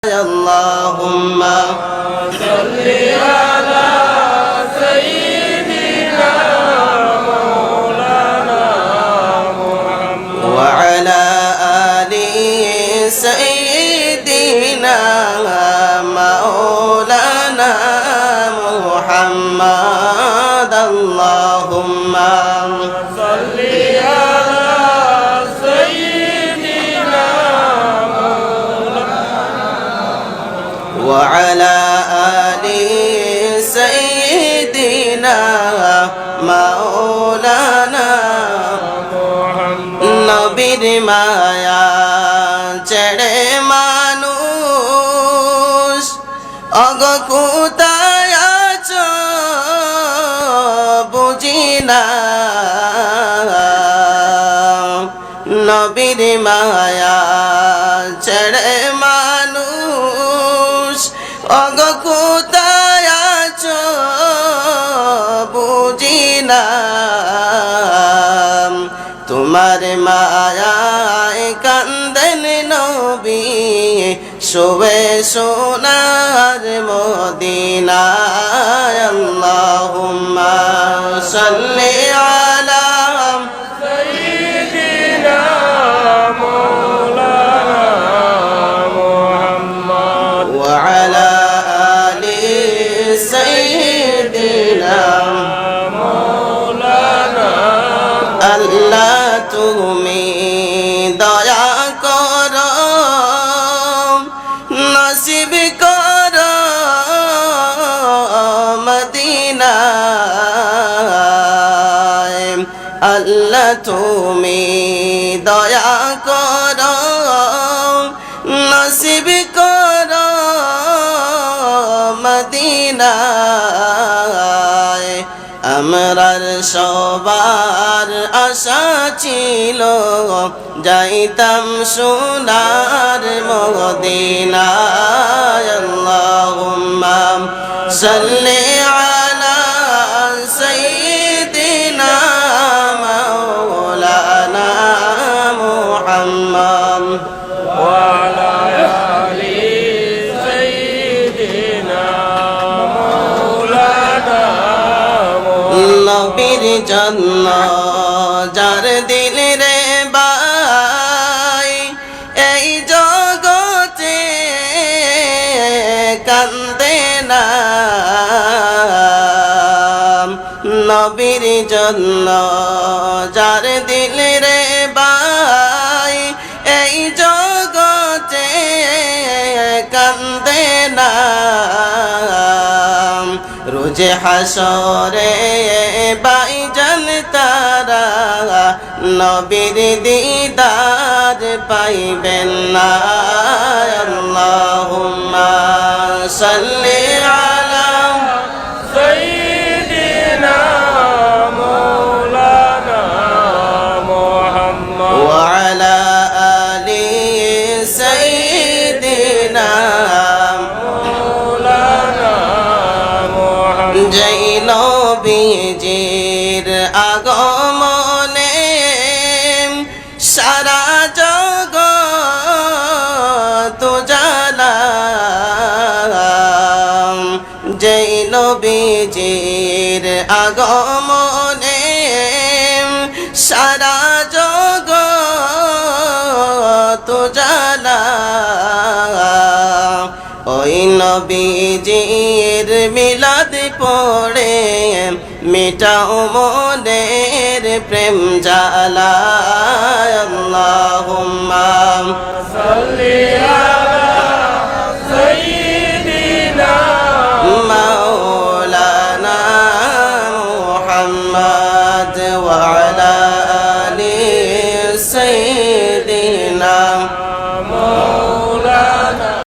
اللهم صل على سيدنا مولانا محمد وعلى آل سيدنا مولانا محمد اللهم صل على سيدنا وعلى آل سيدنا مولانا নবীর মায়া ছেড়ে মানুষ অগো কোথায় আছো বুঝি না নবীর মায়া ছেড়ে মানুষ অগো কোথায় আছো বুঝি না তোমার মায়ায় কান্দেন নবী শোবে সোনার মদিনায় আল্লাহুম্মা সাল্লি আলা سيدنا مولانا محمد وعلى آل سيدنا مولانا আল্লাহ তুমি দয়া করো নসিব করো মদিনায় আল্লাহ তুমি দয়া করো নসিব করো মদিনায় আমরার সবার আশা ছিল যাইতাম সোনার মদিনায় আল্লাহুম্মা সাল্লি আলা সাইয়্যিদিনা মাওলানা মুহাম্মদ وعلى آل سيدنا مولانا নবীর জন্য যার দিল রে বাই এই জগতে কান্দে না নবীর জন্য যার দিল রে বাই এই জগতে কান্দে না রোজে হাসরে বাইজান তারা নবীর দিদার পাইবেন না আল্লাহুম্মা সাল্লি আলা سيدنا مولانا محمد وعلى آل سيدنا مولانا محمد যেই নবীজির আগমনে সারা জগৎ উজালা যেই নবীজির আগমনে সারা জগৎ উজালা ওই নবীজির মিলাদ পড়ে মিটাও মনের প্রেম জ্বালা আল্লাহুম্মা صل على سيدنا মাওলানা মুহাম্মদ ওয়া